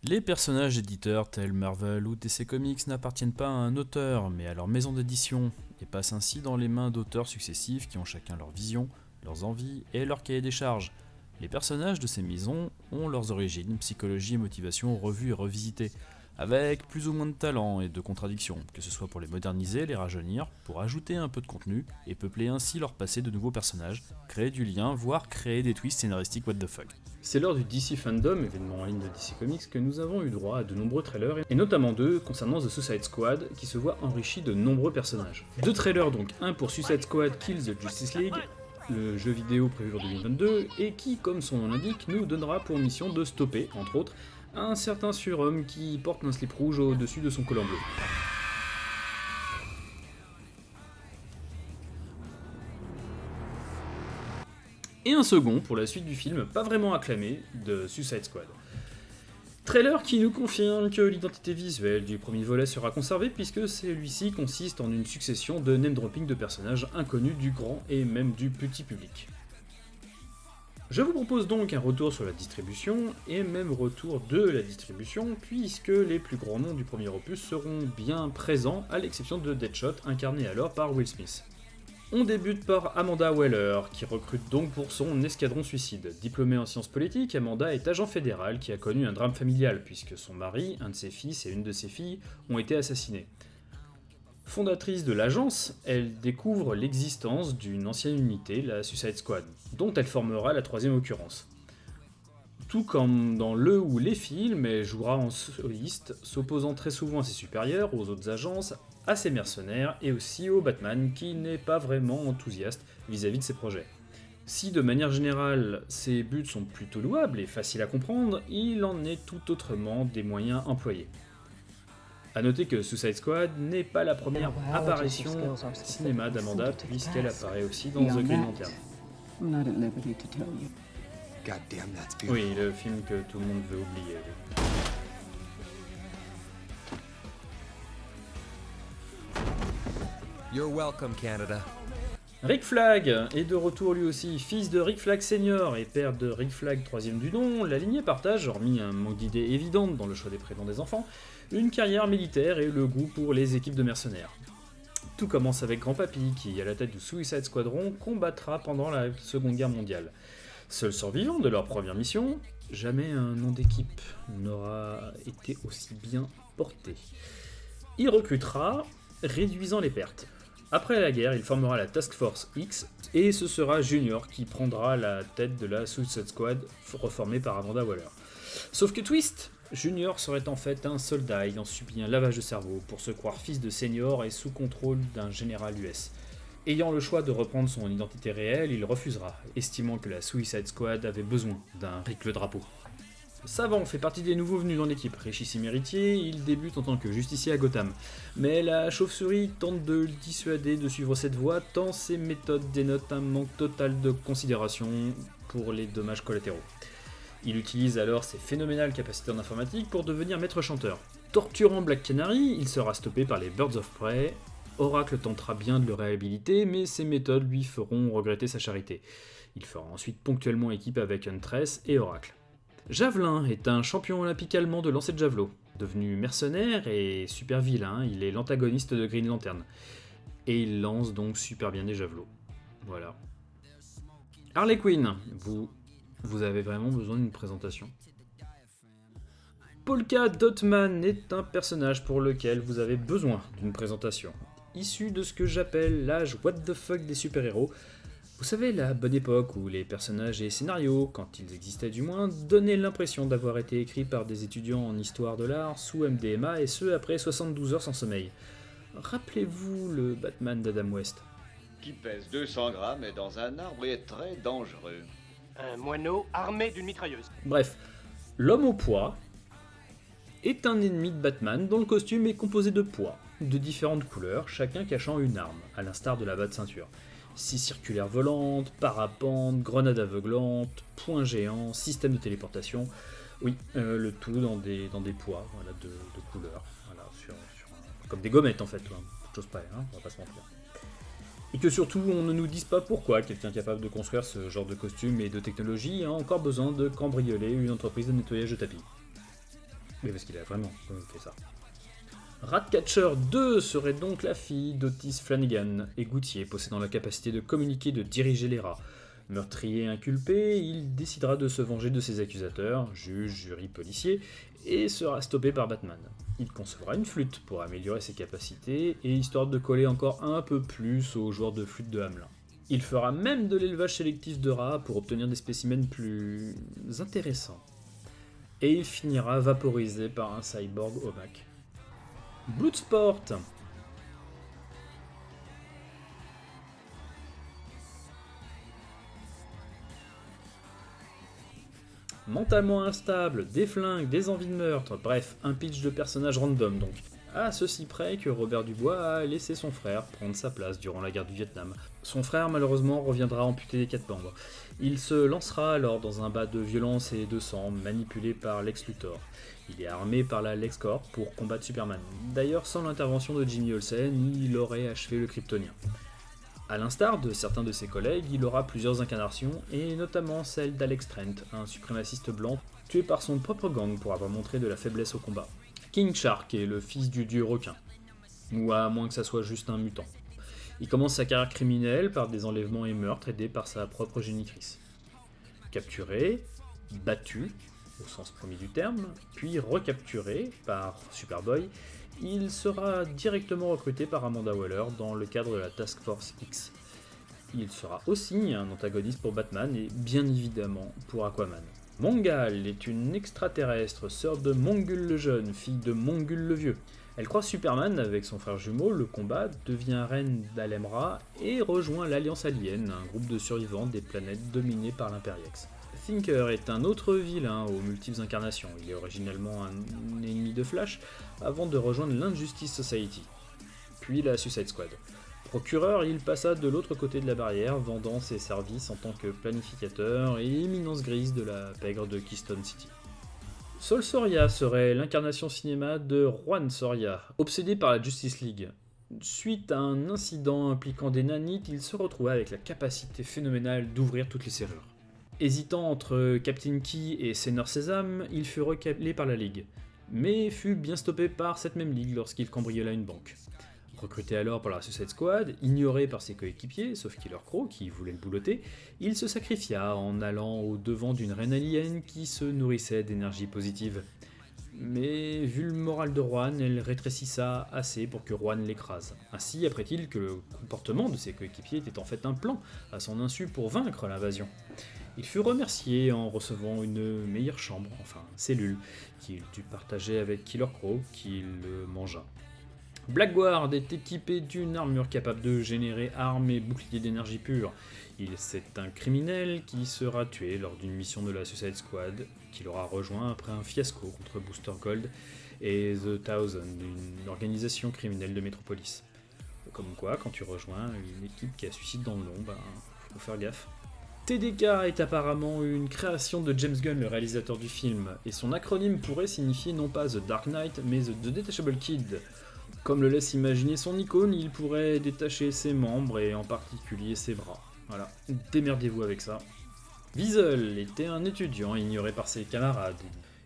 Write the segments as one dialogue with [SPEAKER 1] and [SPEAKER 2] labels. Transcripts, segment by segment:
[SPEAKER 1] Les personnages éditeurs tels Marvel ou DC Comics n'appartiennent pas à un auteur, mais à leur maison d'édition, et passent ainsi dans les mains d'auteurs successifs qui ont chacun leur vision, leurs envies et leur cahier des charges. Les personnages de ces maisons ont leurs origines, psychologie et motivation revues et revisitées, avec plus ou moins de talent et de contradictions, que ce soit pour les moderniser, les rajeunir, pour ajouter un peu de contenu, et peupler ainsi leur passé de nouveaux personnages, créer du lien, voire créer des twists scénaristiques what the fuck. C'est lors du DC Fandom, événement en ligne de DC Comics, que nous avons eu droit à de nombreux trailers, et notamment deux concernant The Suicide Squad, qui se voit enrichi de nombreux personnages. Deux trailers donc, un pour Suicide Squad Kills the Justice League, le jeu vidéo prévu pour 2022, et qui, comme son nom l'indique, nous donnera pour mission de stopper, entre autres, un certain surhomme qui porte un slip rouge au-dessus de son collant bleu. Et un second pour la suite du film, pas vraiment acclamé, de Suicide Squad. Trailer qui nous confirme que l'identité visuelle du premier volet sera conservée puisque celui-ci consiste en une succession de name-dropping de personnages inconnus du grand et même du petit public. Je vous propose donc un retour sur la distribution, et même retour de la distribution, puisque les plus grands noms du premier opus seront bien présents, à l'exception de Deadshot, incarné alors par Will Smith. On débute par Amanda Waller, qui recrute donc pour son escadron suicide. Diplômée en sciences politiques, Amanda est agent fédéral qui a connu un drame familial, puisque son mari, un de ses fils et une de ses filles ont été assassinés. Fondatrice de l'agence, elle découvre l'existence d'une ancienne unité, la Suicide Squad, dont elle formera la troisième occurrence. Tout comme dans le ou les films, elle jouera en soliste, s'opposant très souvent à ses supérieurs, aux autres agences, à ses mercenaires et aussi au Batman qui n'est pas vraiment enthousiaste vis-à-vis de ses projets. Si de manière générale ses buts sont plutôt louables et faciles à comprendre, il en est tout autrement des moyens employés. A noter que Suicide Squad n'est pas la première apparition cinéma d'Amanda puisqu'elle apparaît aussi dans The Green Lantern. Oui, le film que tout le monde veut oublier.
[SPEAKER 2] You're welcome, Canada.
[SPEAKER 1] Rick Flag est de retour lui aussi, fils de Rick Flag Senior et père de Rick Flag troisième du nom. La lignée partage, hormis un manque d'idées évidentes dans le choix des prénoms des enfants, une carrière militaire et le goût pour les équipes de mercenaires. Tout commence avec Grand-Papy qui, à la tête du Suicide Squadron, combattra pendant la Seconde Guerre mondiale. Seul survivant de leur première mission, jamais un nom d'équipe n'aura été aussi bien porté. Il recrutera, réduisant les pertes. Après la guerre, il formera la Task Force X, et ce sera Junior qui prendra la tête de la Suicide Squad reformée par Amanda Waller. Sauf que twist, Junior serait en fait un soldat ayant subi un lavage de cerveau pour se croire fils de Senior et sous contrôle d'un général US. Ayant le choix de reprendre son identité réelle, il refusera, estimant que la Suicide Squad avait besoin d'un Rick le Drapeau. Savant fait partie des nouveaux venus dans l'équipe. Richissime héritier, il débute en tant que justicier à Gotham. Mais la chauve-souris tente de le dissuader de suivre cette voie tant ses méthodes dénotent un manque total de considération pour les dommages collatéraux. Il utilise alors ses phénoménales capacités en informatique pour devenir maître chanteur. Torturant Black Canary, il sera stoppé par les Birds of Prey. Oracle tentera bien de le réhabiliter, mais ses méthodes lui feront regretter sa charité. Il fera ensuite ponctuellement équipe avec Huntress et Oracle. Javelin est un champion olympique allemand de lancer de javelot. Devenu mercenaire et super vilain, il est l'antagoniste de Green Lantern. Et il lance donc super bien des javelots. Voilà. Harley Quinn, vous avez vraiment besoin d'une présentation. Polka Dotman est un personnage pour lequel vous avez besoin d'une présentation. Issu de ce que j'appelle l'âge what the fuck des super-héros. Vous savez, la bonne époque où les personnages et scénarios, quand ils existaient du moins, donnaient l'impression d'avoir été écrits par des étudiants en histoire de l'art sous MDMA et ce après 72 heures sans sommeil. Rappelez-vous le Batman d'Adam West.
[SPEAKER 3] Qui pèse 200 grammes et dans un arbre et est très dangereux.
[SPEAKER 4] Un moineau armé d'une mitrailleuse.
[SPEAKER 1] Bref, l'homme au poids est un ennemi de Batman dont le costume est composé de poids, de différentes couleurs, chacun cachant une arme, à l'instar de la bat-ceinture. Scie circulaire volante, parapente, grenade aveuglante, point géant, système de téléportation. Oui, le tout dans des poids voilà, de couleurs. Voilà, comme des gommettes en fait, chose pareille, on va pas se mentir. Et que surtout on ne nous dise pas pourquoi quelqu'un capable de construire ce genre de costume et de technologie a encore besoin de cambrioler une entreprise de nettoyage de tapis. Mais parce qu'il a vraiment fait ça. Ratcatcher 2 serait donc la fille d'Otis Flanagan, égoutier possédant la capacité de communiquer et de diriger les rats. Meurtrier inculpé, il décidera de se venger de ses accusateurs, juges, jurys, policiers, et sera stoppé par Batman. Il concevra une flûte pour améliorer ses capacités et histoire de coller encore un peu plus aux joueurs de flûte de Hamelin. Il fera même de l'élevage sélectif de rats pour obtenir des spécimens plus intéressants. Et il finira vaporisé par un cyborg Omak. Bloodsport. Mentalement instable, des flingues, des envies de meurtre, bref, un pitch de personnage random donc. À ceci près que Robert Dubois a laissé son frère prendre sa place durant la guerre du Vietnam. Son frère malheureusement reviendra amputé des 4 membres. Il se lancera alors dans un bas de violence et de sang manipulé par Lex Luthor. Il est armé par la LexCorp pour combattre Superman. D'ailleurs, sans l'intervention de Jimmy Olsen, il aurait achevé le Kryptonien. A l'instar de certains de ses collègues, il aura plusieurs incarnations, et notamment celle d'Alex Trent, un suprémaciste blanc tué par son propre gang pour avoir montré de la faiblesse au combat. King Shark est le fils du dieu requin, ou à moins que ça soit juste un mutant. Il commence sa carrière criminelle par des enlèvements et meurtres aidés par sa propre génitrice. Capturé, battu, au sens premier du terme, puis recapturé par Superboy, il sera directement recruté par Amanda Waller dans le cadre de la Task Force X. Il sera aussi un antagoniste pour Batman et bien évidemment pour Aquaman. Mongal est une extraterrestre, sœur de Mongul le Jeune, fille de Mongul le Vieux. Elle croise Superman avec son frère jumeau, le combat, devient reine d'Alemra et rejoint l'Alliance Alien, un groupe de survivants des planètes dominées par l'Impériex. Thinker est un autre vilain aux multiples incarnations. Il est originellement un ennemi de Flash avant de rejoindre l'Injustice Society, puis la Suicide Squad. Procureur, il passa de l'autre côté de la barrière, vendant ses services en tant que planificateur et éminence grise de la pègre de Keystone City. Sol Soria serait l'incarnation cinéma de Juan Soria, obsédé par la Justice League. Suite à un incident impliquant des nanites, il se retrouva avec la capacité phénoménale d'ouvrir toutes les serrures. Hésitant entre Captain Key et Seigneur Sésame, il fut recalé par la Ligue, mais fut bien stoppé par cette même Ligue lorsqu'il cambriola une banque. Recruté alors par la Suicide Squad, ignoré par ses coéquipiers, sauf Killer Crow qui voulait le boulotter, il se sacrifia en allant au devant d'une reine alien qui se nourrissait d'énergie positive. Mais vu le moral de Juan, elle rétrécissa assez pour que Juan l'écrase. Ainsi apprit-il que le comportement de ses coéquipiers était en fait un plan à son insu pour vaincre l'invasion. Il fut remercié en recevant une meilleure chambre, enfin cellule, qu'il dut partager avec Killer Crow, qui le mangea. Blackguard est équipé d'une armure capable de générer armes et boucliers d'énergie pure. C'est un criminel qui sera tué lors d'une mission de la Suicide Squad, qu'il aura rejoint après un fiasco contre Booster Gold et The Thousand, une organisation criminelle de Metropolis. Comme quoi, quand tu rejoins une équipe qui a suicide dans le nom, faut faire gaffe. TDK est apparemment une création de James Gunn, le réalisateur du film, et son acronyme pourrait signifier non pas The Dark Knight, mais The Detachable Kid. Comme le laisse imaginer son icône, il pourrait détacher ses membres et en particulier ses bras. Voilà, démerdez-vous avec ça. Wiesel était un étudiant ignoré par ses camarades.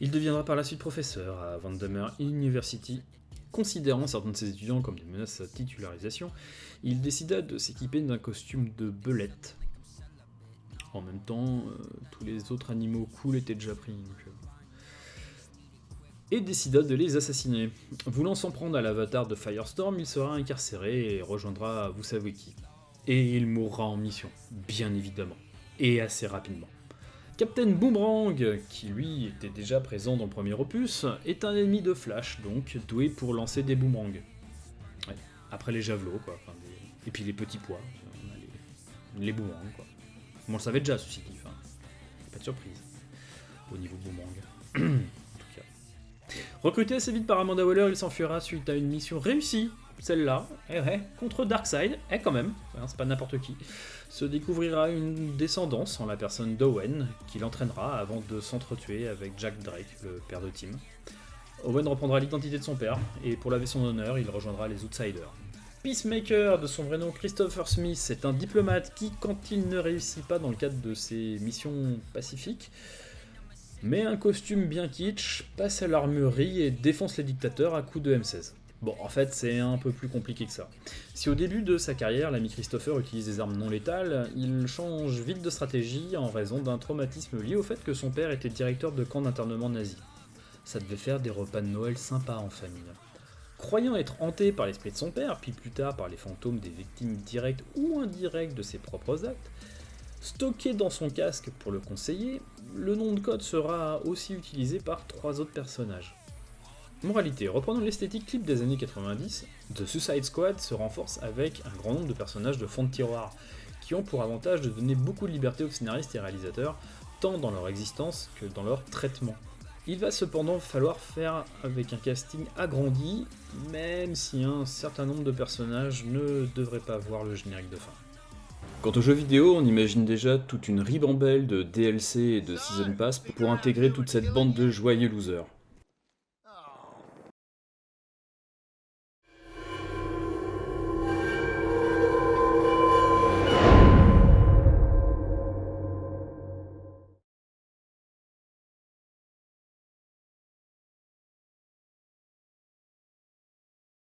[SPEAKER 1] Il deviendra par la suite professeur à Vandermeer University. Considérant certains de ses étudiants comme des menaces à sa titularisation, il décida de s'équiper d'un costume de belette. En même temps, tous les autres animaux cool étaient déjà pris. Et décida de les assassiner. Voulant s'en prendre à l'avatar de Firestorm, il sera incarcéré et rejoindra vous savez qui. Et il mourra en mission, bien évidemment. Et assez rapidement. Captain Boomerang, qui lui était déjà présent dans le premier opus, est un ennemi de Flash, donc doué pour lancer des boomerangs. Ouais, après les javelots, quoi. Et puis les petits pois, on a les boomerangs, quoi. On le savait déjà, ceci dit, pas de surprise au niveau boomerang. En tout cas. Recruté assez vite par Amanda Waller, il s'enfuira suite à une mission réussie, celle-là, contre Darkseid, quand même, c'est pas n'importe qui. Se découvrira une descendance en la personne d'Owen, qui l'entraînera avant de s'entretuer avec Jack Drake, le père de Tim. Owen reprendra l'identité de son père, et pour laver son honneur, il rejoindra les Outsiders. Peacemaker, de son vrai nom Christopher Smith, est un diplomate qui, quand il ne réussit pas dans le cadre de ses missions pacifiques, Mais un costume bien kitsch passe à l'armurerie et défonce les dictateurs à coups de M16. Bon, en fait, c'est un peu plus compliqué que ça. Si au début de sa carrière, l'ami Christopher utilise des armes non létales, il change vite de stratégie en raison d'un traumatisme lié au fait que son père était directeur de camp d'internement nazi. Ça devait faire des repas de Noël sympas en famille. Croyant être hanté par l'esprit de son père, puis plus tard par les fantômes des victimes directes ou indirectes de ses propres actes, stocké dans son casque pour le conseiller, le nom de code sera aussi utilisé par 3 autres personnages. Moralité, reprenant l'esthétique clip des années 90, The Suicide Squad se renforce avec un grand nombre de personnages de fond de tiroir, qui ont pour avantage de donner beaucoup de liberté aux scénaristes et réalisateurs, tant dans leur existence que dans leur traitement. Il va cependant falloir faire avec un casting agrandi, même si un certain nombre de personnages ne devraient pas voir le générique de fin. Quant aux jeux vidéo, on imagine déjà toute une ribambelle de DLC et de Season Pass pour intégrer toute cette bande de joyeux losers.